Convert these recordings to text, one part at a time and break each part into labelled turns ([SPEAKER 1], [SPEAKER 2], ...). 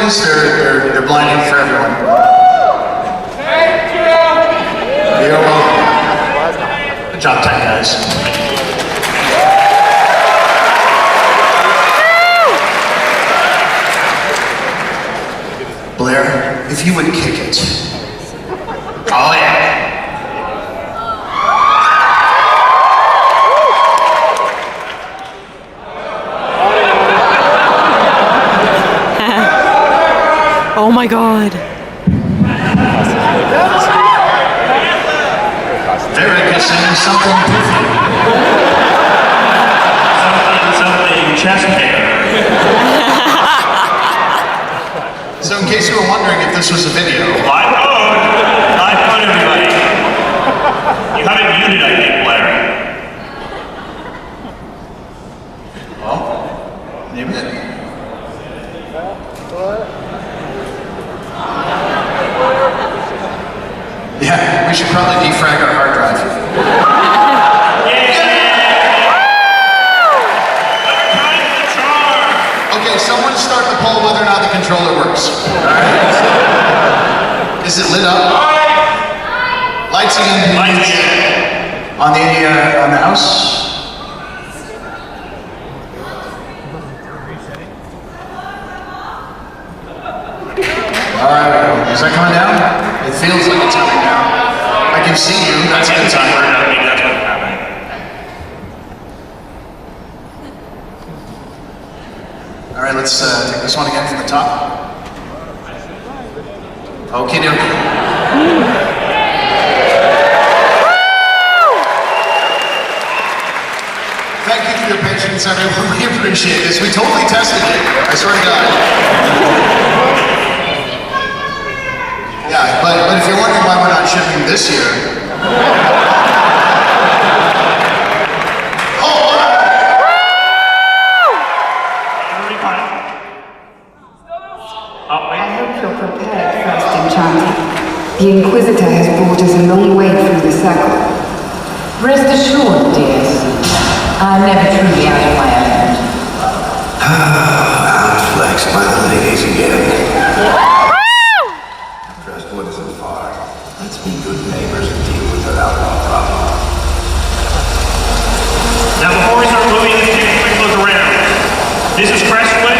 [SPEAKER 1] please? They're blinding for everyone.
[SPEAKER 2] Thank you!
[SPEAKER 1] You're welcome. Good job, tech guys. Blair, if you would kick it. Oh yeah.
[SPEAKER 3] Oh my god.
[SPEAKER 1] Derek is saying something different. Something chest hair. So in case you were wondering if this was a video, live mode everybody. You have it muted, I think, Blair. Well, maybe it. Yeah, we should probably defrag our hard drive. Okay, someone start the poll whether or not the controller works. Alright? Is it lit up? Lights again. Lights again. On the house? Alright, is that coming down? It feels like it's coming down. I can see you, that's a good time. Maybe that's what's happening. Alright, let's take this one again from the top. Okay, dokie. Thank you for your patience, everyone. We appreciate this. We totally tested it. I swear to God. Yeah, but if you're wondering why we're not shipping this year.
[SPEAKER 4] I hope you're prepared, First Enchanter. The Inquisitor has brought us a long way through the circle.
[SPEAKER 5] Rest assured, dears, I'm never truly out of my element.
[SPEAKER 6] Outflexed by the ladies again. Trustwood isn't far. Let's be good neighbors and deal with their outlaw problem.
[SPEAKER 7] Now before we start moving, let's take a quick look around. This is Crestwood.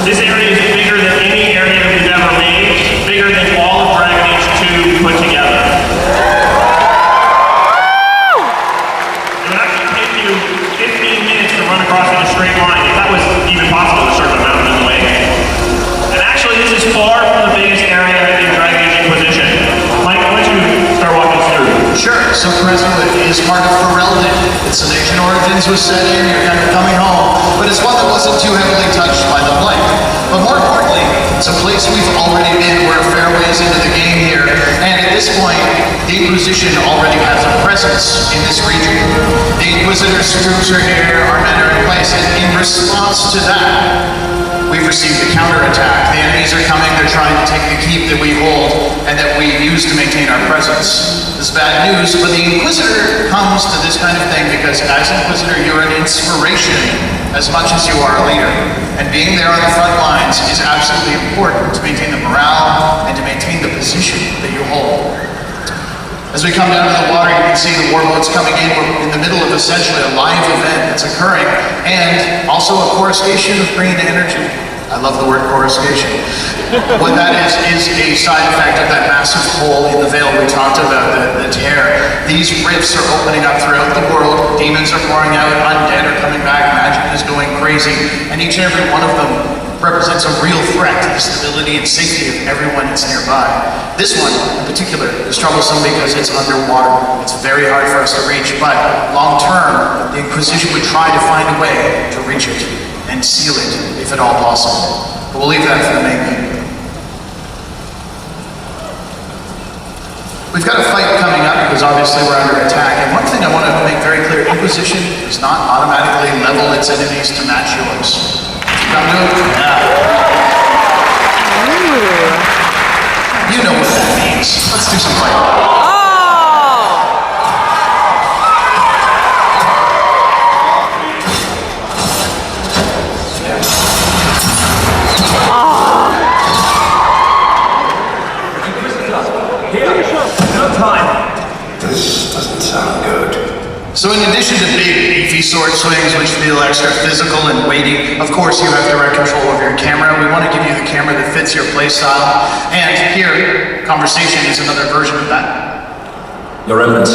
[SPEAKER 7] This area is bigger than any area that we've ever made. Bigger than all of Dragon Age 2 put together. It would actually take you 15 minutes to run across in a straight line, if that was even possible to circle a mountain in the way. And actually, this is far from the biggest area in Dragon Age Inquisition. Mike, why don't you start walking us through?
[SPEAKER 1] Sure, so Crestwood is part of Ferelden. Its Nation Origins was set in, you're kind of coming home, but it's one that wasn't too heavily touched by the Blight. But more importantly, it's a place we've already been. We're a fair ways into the game here, and at this point, the Inquisition already has a presence in this region. The Inquisitor's troops are here, our men are in place, and in response to that, we've received a counterattack. The enemies are coming, they're trying to take the keep that we hold and that we use to maintain our presence. This is bad news, but the Inquisitor comes to this kind of thing because as Inquisitor, you're an inspiration as much as you are a leader. And being there on the front lines is absolutely important to maintain the morale and to maintain the position that you hold. As we come down to the water, you can see the warboats coming in. We're in the middle of essentially a live event that's occurring, and also a coruscation of green energy. I love the word coruscation. What that is a side effect of that massive hole in the veil we talked about, the tear. These rifts are opening up throughout the world. Demons are pouring out, undead are coming back, magic is going crazy, and each and every one of them represents a real threat to the stability and safety of everyone that's nearby. This one, in particular, is troublesome because it's underwater. It's very hard for us to reach, but long term, the Inquisition would try to find a way to reach it and seal it, if at all possible. But we'll leave that for the main game. We've got a fight coming up because obviously we're under attack, and one thing I want to make very clear, Inquisition does not automatically level its enemies to match yours. Come to it? Yeah. You know what that means. Let's do some fighting. So in addition to big, beefy sword swings, which feel extra physical and weighty, of course you have direct control over your camera. We want to give you the camera that fits your playstyle. And here, conversation is another version of that.
[SPEAKER 8] Your Eminence,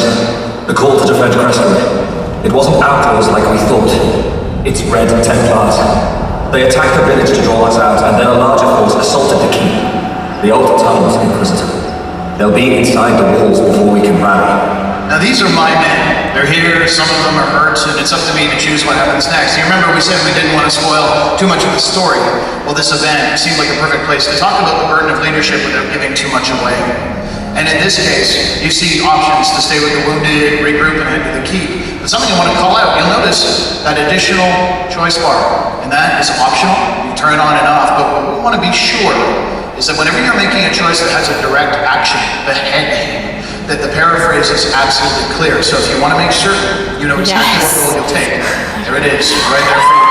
[SPEAKER 8] the call to defend Crestwood. It wasn't outlaws like we thought. It's Red Templars. They attacked the village to draw us out, and then a larger force assaulted the keep. The old tunnels, Inquisitor. They'll be inside the walls before we can rally.
[SPEAKER 1] Now these are my men. They're here, some of them are hurt, and it's up to me to choose what happens next. You remember we said we didn't want to spoil too much of the story. Well, this event seemed like a perfect place to talk about the burden of leadership without giving too much away. And in this case, you see options to stay with the wounded, regroup, and head to the keep. But something I want to call out, you'll notice that additional choice bar, and that is optional. You turn it on and off, but what we want to be sure is that whenever you're making a choice that has a direct action, the head aim, that the paraphrase is absolutely clear. So if you want to make sure you know exactly what role you'll take, there it is, right there for you.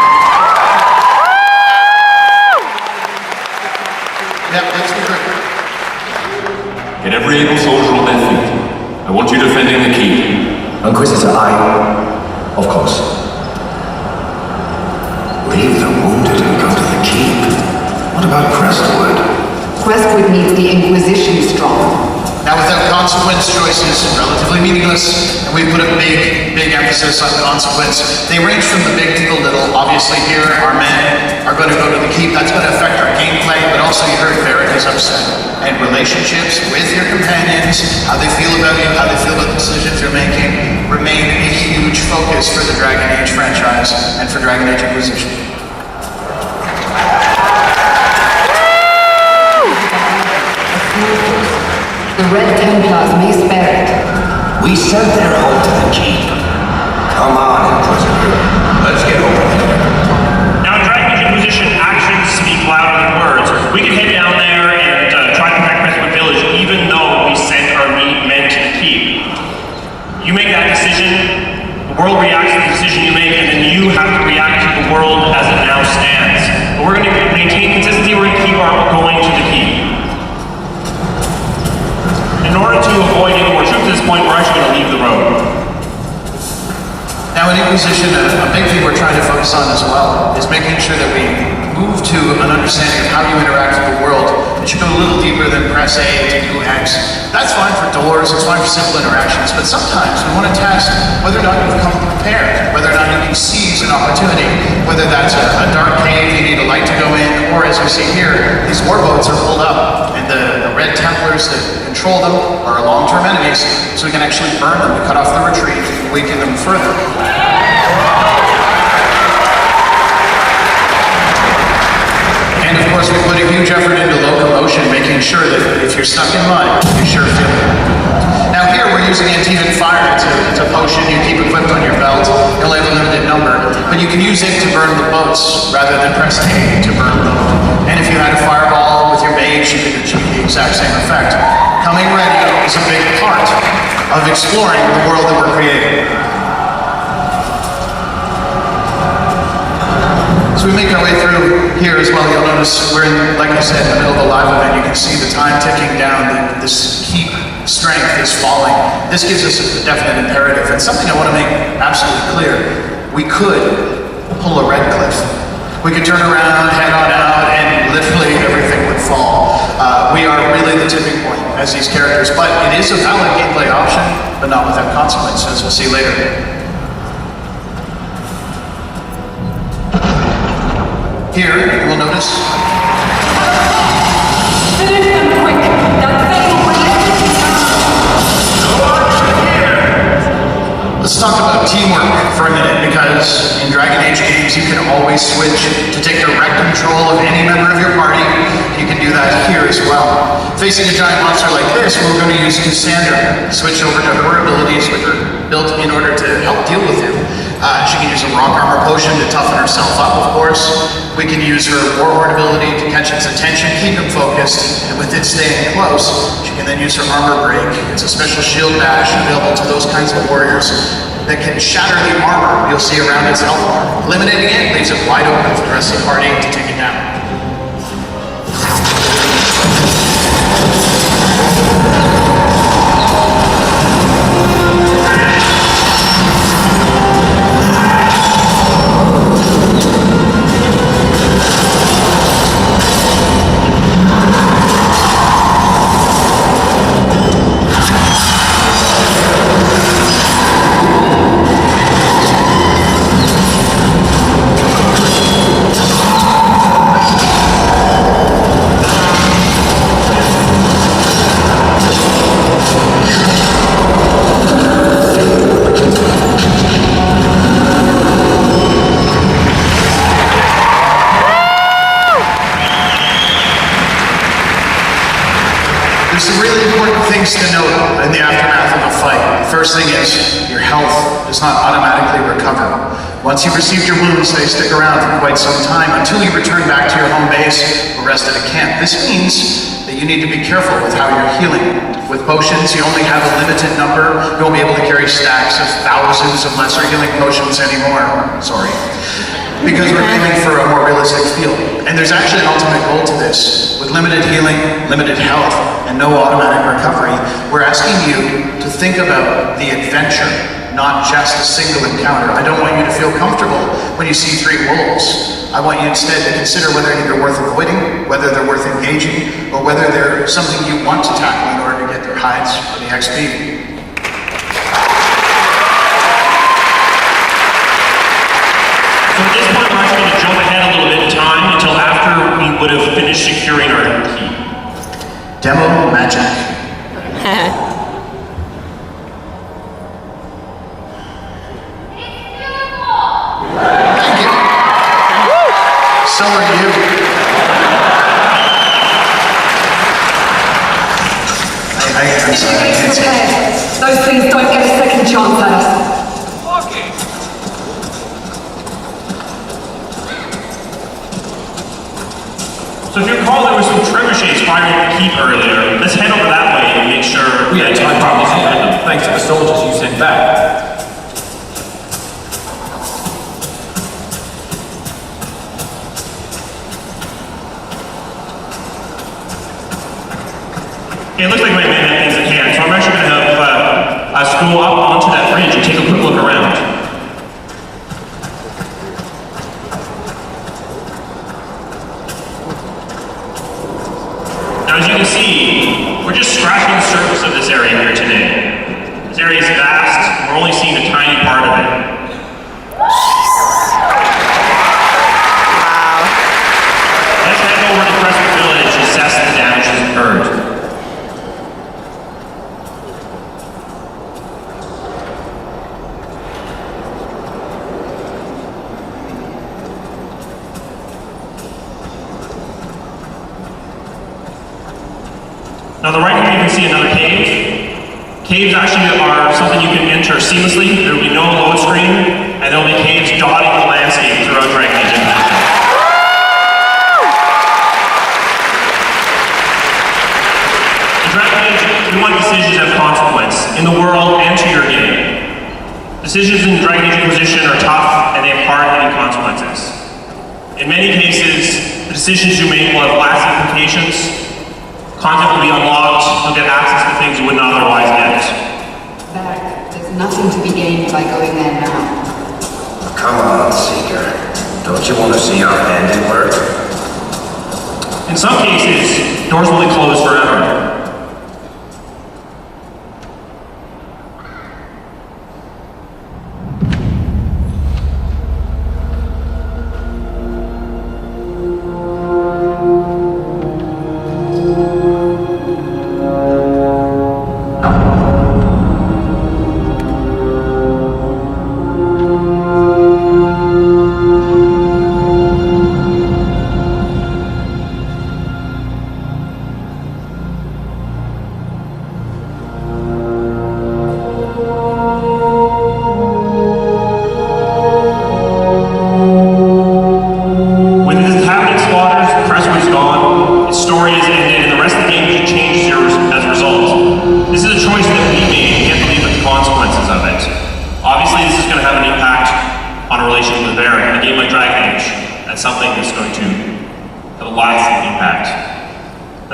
[SPEAKER 1] Yep, that's the grip.
[SPEAKER 9] Get every able soldier on their feet. I want you defending the keep.
[SPEAKER 8] Inquisitor, of course.
[SPEAKER 6] Leave the wounded and go to the keep. What about Crestwood?
[SPEAKER 4] Crestwood needs the Inquisition strong.
[SPEAKER 1] Now without consequence, choices relatively meaningless, and we put a big emphasis on consequence. They range from the big to the little. Obviously here, our men are going to go to the keep. That's going to affect our gameplay, but also you heard Varric is upset. And relationships with your companions, how they feel about you, how they feel about the decisions you're making, remain a huge focus for the Dragon Age franchise and for Dragon Age Inquisition.
[SPEAKER 4] The Red Templars may spare it.
[SPEAKER 6] We sent their home to the keep. Come on, Inquisitor. Let's get over there.
[SPEAKER 7] Now, in Dragon Age Inquisition, actions speak louder than words. We can head down there and try to protect Crestwood Village, even though we sent our men to the keep. You make that decision, the world reacts to the decision you make, and then you have to react to the world as it now stands. But we're going to maintain consistency, we're going to keep our going to the keep. In order to avoid any more troops at this point, we're actually going to leave the road.
[SPEAKER 1] Now in Inquisition, a big thing we're trying to focus on as well is making sure that we move to an understanding of how you interact with the world. It should go a little deeper than press A to do X. That's fine for doors, it's fine for simple interactions, but sometimes we want to test whether or not you've come prepared, whether or not you can seize an opportunity, whether that's a dark cave you need a light to go in, or as we see here, these warboats are pulled up, and the Red Templars that control them are our long-term enemies, so we can actually burn them to cut off the retreat and weaken them further. And of course, we put a huge effort into locomotion, making sure that if you're stuck in mud, you sure feel it. Now here, we're using antivic fire. It's a potion you keep equipped on your belt. You only have a limited number, but you can use it to burn the boats rather than press A to burn them. And if you had a fireball with your mage, you could achieve the exact same effect. Coming ready is a big part of exploring the world that we're creating. So we make our way through here as well. You'll notice we're in, like I said, in the middle of a live event. You can see the time ticking down. This keep strength is falling. This gives us a definite imperative. And something I want to make absolutely clear. We could pull a red cliff. We could turn around, head on out, and literally everything would fall. We are really the tipping point as these characters. But it is a valid gameplay option, but not without consequences. We'll see later. Here, you will notice.
[SPEAKER 5] Finish them quick! That fatal
[SPEAKER 1] Let's talk about teamwork for a minute, because in Dragon Age games you can always switch to take direct control of any member of your party. You can do that here as well. Facing a giant monster like this, we're going to use Cassandra. Switch over to her abilities, which are built in order to help deal with him. She can use a rock armor potion to toughen herself up, of course. We can use her warlord ability to catch its attention, keep him focused, and with it staying close, she can then use her armor break. It's a special shield bash available to those kinds of warriors that can shatter the armor you'll see around its health bar. Eliminating it leaves it wide open for the rest of the party to take it down. There's some really important things to note in the aftermath of a fight. First thing is, your health does not automatically recover. Once you've received your wounds, they stick around for quite some time until you return back to your home base or rest at a camp. This means that you need to be careful with how you're healing. With potions, you only have a limited number. You won't be able to carry stacks of thousands of lesser healing potions anymore. Sorry. Because we're aiming for a more realistic feel. And there's actually an ultimate goal to this. With limited healing, limited health, and no automatic recovery, we're asking you to think about the adventure, not just a single encounter. I don't want you to feel comfortable when you see 3 wolves. I want you instead to consider whether they're worth avoiding, whether they're worth engaging, or whether they're something you want to tackle in order to get their hides for the XP.
[SPEAKER 7] So at this point, we're actually going to jump ahead a little bit in time until after we would have finished securing our key.
[SPEAKER 1] Demo magic.
[SPEAKER 3] Heh.
[SPEAKER 1] Thank you. So are you. I'm sorry, I can't say.
[SPEAKER 4] Those things don't get a second chance at us.
[SPEAKER 7] So if you recall, there was some trebuchets firing at the keep earlier. Let's head over that way and make sure
[SPEAKER 8] We had time to behind them, thanks to the soldiers you sent back.
[SPEAKER 7] Okay, it looks like my man had things at hand, so I'm actually going to have us go up onto that bridge and take a quick look around. Now, as you can see, we're just scratching the surface of this area here today. This area is vast, and we're only seeing a tiny part of it. Let's head over to Crescent Village to assess the damage that's occurred. Now, on the right here, you can see another cave. Caves actually are something you can enter seamlessly. There will be no load screen, and there will be caves dotting the landscape throughout Dragon Age Inquisition. In Dragon Age, we want decisions have consequence in the world and to your game. Decisions in Dragon Age Inquisition are tough, and they have hard-hitting consequences. In many cases, the decisions you make will have lasting implications. Content will be unlocked, you'll get access to things you would not otherwise get.
[SPEAKER 4] There's nothing to be gained by going there now.
[SPEAKER 6] Come on, Seeker. Don't you want to see our handiwork?
[SPEAKER 7] In some cases, doors will be closed forever.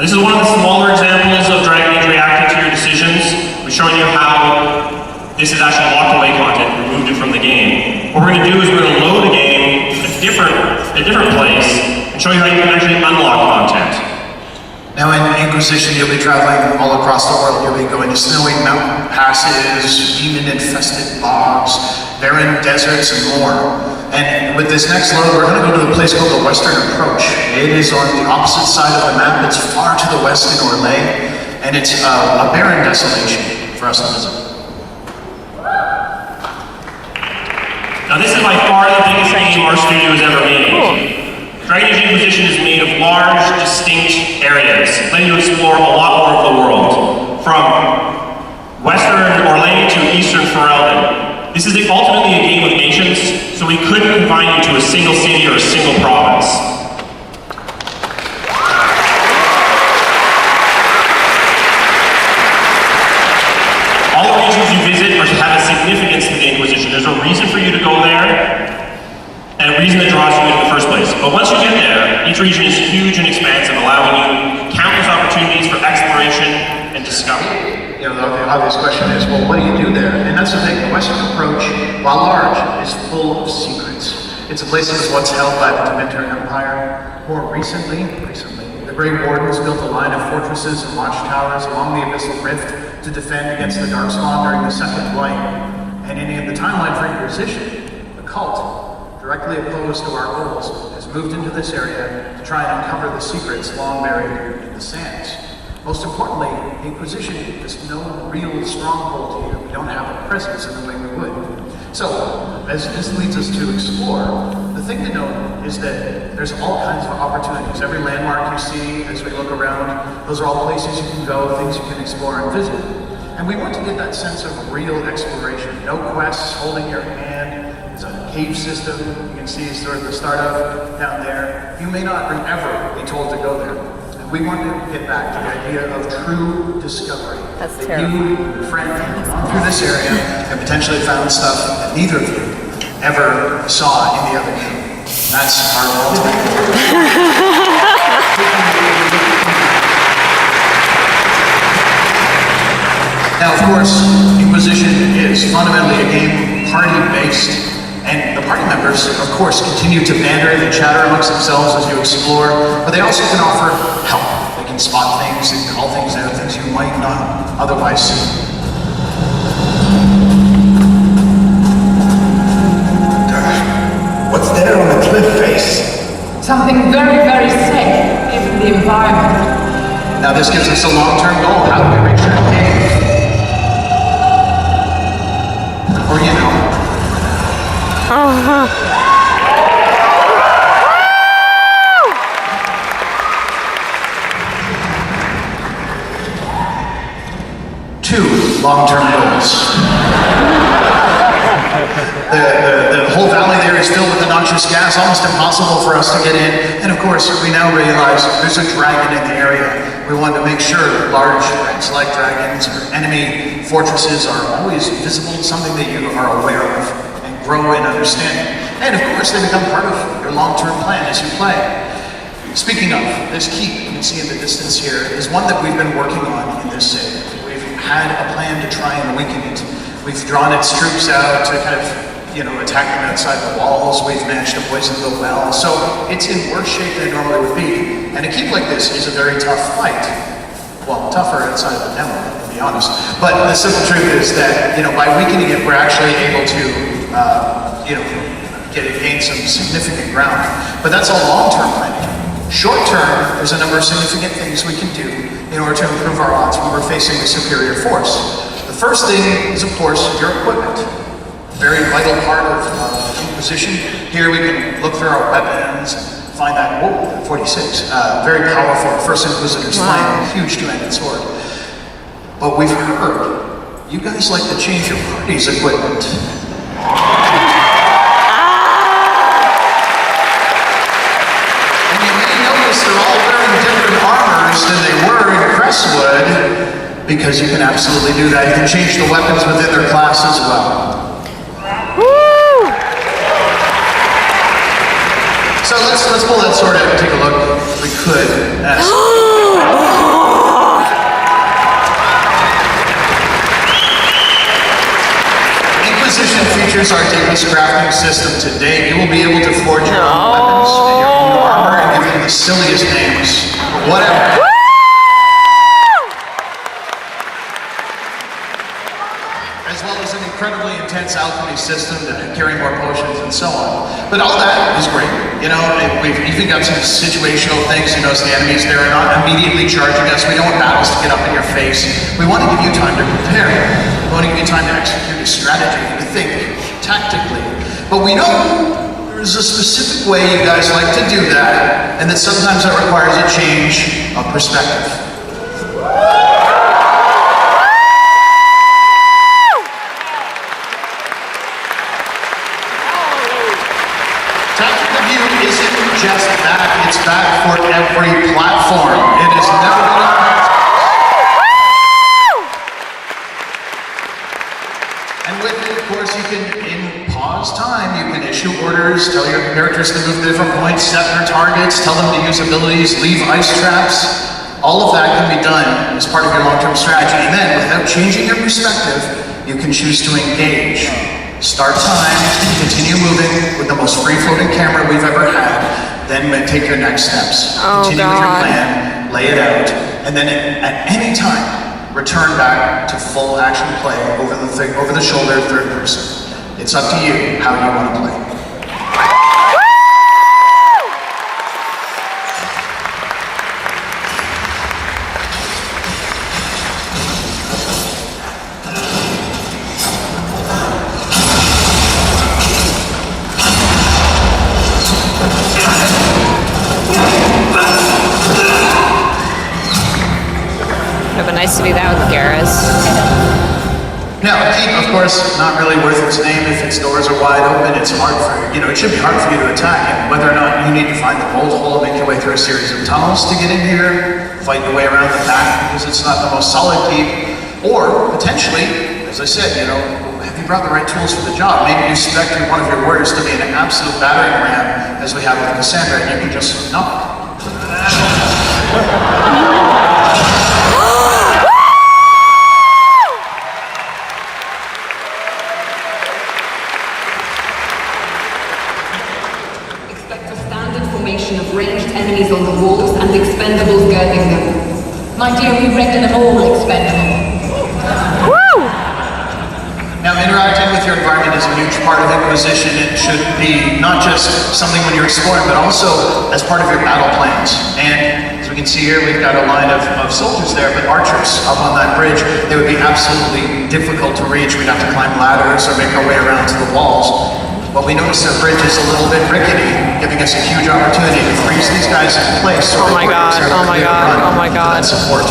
[SPEAKER 7] This is one of the smaller examples of Dragon Age reacting to your decisions. We're showing you how this is actually locked away content, removed it from the game. What we're going to do is we're going to load a game at a different place and show you how you can actually unlock content.
[SPEAKER 1] Now in Inquisition, you'll be traveling all across the world. You'll be going to snowy mountain passes, demon-infested bogs, barren deserts, and more. And with this next load, we're going to go to a place called the Western Approach. It is on the opposite side of the map. It's far to the west in Orlais, and it's a barren desolation for us to visit.
[SPEAKER 7] Now this is by far the biggest game our studio has ever made. Dragon Age Inquisition is made of large, distinct areas, letting you explore a lot more of the world, from western Orlais to eastern Ferelden. This is ultimately a game of nations, so we couldn't confine you to a single city or a single province. All the regions you visit have a significance to the Inquisition. There's a reason for you to go there, and a reason that draws you in the first place. But once you get there, each region is huge and expansive, allowing you countless opportunities for exploration and discovery.
[SPEAKER 1] You know, the obvious question is, well, what do you do there? And that's the thing, the Western approach, while large, is full of secrets. It's a place that was once held by the Dementor Empire. More recently, the Grey Wardens built a line of fortresses and watchtowers along the Abyssal Rift to defend against the Darkspawn during the Second Blight. And in the timeline for Inquisition, the cult, directly opposed to our goals, has moved into this area to try and uncover the secrets long buried in the sands. Most importantly, the Inquisition is no real stronghold here. We don't have a presence in the way we would. So, as this leads us to explore, the thing to note is that there's all kinds of opportunities. Every landmark you see as we look around, those are all places you can go, things you can explore and visit. And we want to get that sense of real exploration. No quests holding your hand. It's a cave system you can see sort of the start of down there. You may not ever be told to go there. And we want to get back to the idea of true discovery.
[SPEAKER 3] That's
[SPEAKER 1] that
[SPEAKER 3] terrible.
[SPEAKER 1] you and your friend have gone through this area and potentially found stuff that neither of you ever saw in the other game. That's our ultimate. Now, of course, Inquisition is fundamentally a game party-based, and the party members, of course, continue to banter and chatter amongst themselves as you explore, but they also can offer help. They can spot things, they can call things out, things you might not otherwise see.
[SPEAKER 6] What's there on the cliff face?
[SPEAKER 5] Something very, very safe in the environment.
[SPEAKER 1] Now, this gives us a long-term goal. How do we reach that cave? Or, you know. Two long-term goals. The whole valley there is filled with the noxious gas, almost impossible for us to get in. And of course, we now realize there's a dragon in the area. We want to make sure that large threats like dragons or enemy fortresses are always visible, something that you are aware of and grow in understanding. And of course, they become part of your long-term plan as you play. Speaking of, this keep you can see in the distance here is one that we've been working on in this save. We've had a plan to try and weaken it. We've drawn its troops out to kind of, attack them outside the walls. We've managed to poison the well. So it's in worse shape than it normally would be. And a keep like this is a very tough fight. Well, tougher outside of the demo, to be honest. But the simple truth is that, by weakening it, we're actually able to, gain some significant ground. But that's all long-term planning. Short-term, there's a number of significant things we can do in order to improve our odds when we're facing a superior force. The first thing is, of course, your equipment. Very vital part of Inquisition. Here we can look through our weapons and find that, 46, very powerful. First Inquisitor's flame, a huge two-handed sword. But we've heard you guys like to change your party's equipment. And you may notice they're all wearing different armors than they were in Crestwood, because you can absolutely do that. You can change the weapons within their class as well. So let's pull that sword out and take a look, if we could. Inquisition features our deepest crafting system today. You will be able to forge your own weapons and your own armor and give them the silliest names. Whatever. As well as an incredibly intense alchemy system to carry more potions and so on. But all that is great. We've even got some situational things. You notice the enemies there are not immediately charging us. We don't want battles to get up in your face. We want to give you time to prepare. We want to give you time to execute a strategy, to think tactically. But we know there there's a specific way you guys like to do that, and that sometimes that requires a change of perspective. Tactical View isn't just back, it's back for every platform. It has never been on. And with it, of course, you can, in pause time, you can issue orders, tell your characters to move to different points, set their targets, tell them to use abilities, leave ice traps. All of that can be done as part of your long-term strategy. And then, without changing your perspective, you can choose to engage. Start time, continue moving with the most free-floating camera we've ever had, then take your next steps. Continue with your plan, lay it out, and then at any time, return back to full action play over the shoulder, third person. It's up to you how you want to play.
[SPEAKER 3] It would have been nice to do that with Garrus.
[SPEAKER 1] Now, a keep, of course, not really worth its name if its doors are wide open. It's hard for you, it should be hard for you to attack. And whether or not you need to find the bolt hole, make your way through a series of tunnels to get in here, fight your way around the back because it's not the most solid keep, or potentially, as I said, have you brought the right tools for the job? Maybe you expect one of your warriors to be an absolute battering ram, as we have with Cassandra, and you can just knock.
[SPEAKER 4] Of ranged enemies on the walls and expendables girding them.
[SPEAKER 5] My dear, we render them all expendable.
[SPEAKER 3] Woo!
[SPEAKER 1] Now, interacting with your environment is a huge part of Inquisition. It should be not just something when you're exploring, but also as part of your battle plans. And as we can see here, we've got a line of soldiers there, but archers up on that bridge. They would be absolutely difficult to reach. We'd have to climb ladders or make our way around to the walls. But we notice our bridge is a little bit rickety, giving us a huge opportunity to freeze these guys in place. So
[SPEAKER 3] Oh my god, oh my god, oh my god.
[SPEAKER 1] Support.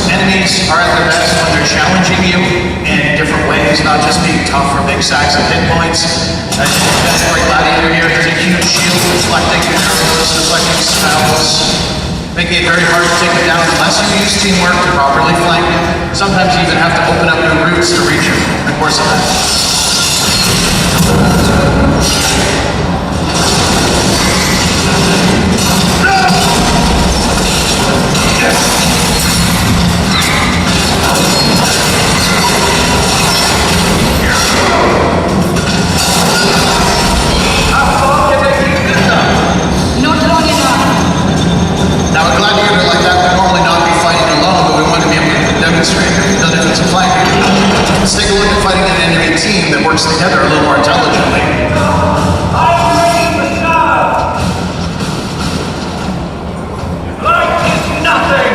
[SPEAKER 1] Enemies are at their best when they're challenging you in different ways, not just being tough for big stacks of hit points. As you can see, our gladiator here has a huge shield deflecting arrows, deflecting spells, making it very hard to take it down unless you use teamwork to properly flank. Sometimes you even have to open up new routes to reach him in the course of that. Now, a gladiator like that would normally not be fighting alone, but we want to be able to demonstrate that if it's a flank. Let's take a look at fighting an enemy team that works together a little more intelligently.
[SPEAKER 2] I'm ready to stop! Light is nothing!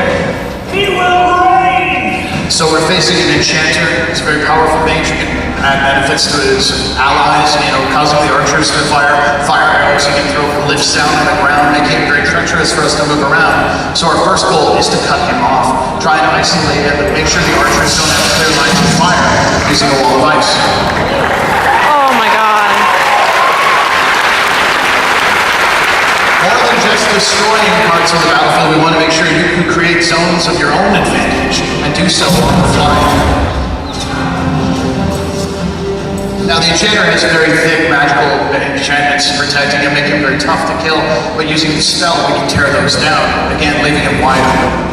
[SPEAKER 2] He will reign!
[SPEAKER 1] So we're facing an enchanter. He's a very powerful mage who can add benefits to his allies, causing the archers to fire arrows. He can throw lifts down on the ground, making it very treacherous for us to move around. So our first goal is to cut him off. Try and isolate him, but make sure the archers don't have clear lines of fire using a wall of ice.
[SPEAKER 3] Oh my god.
[SPEAKER 1] More than just destroying parts of the battlefield, we want to make sure you can create zones of your own advantage and do so on the fly. Now, the enchanter has very thick magical enchantments protecting him, making him very tough to kill, but using the spell, we can tear those down, again, leaving him wide open.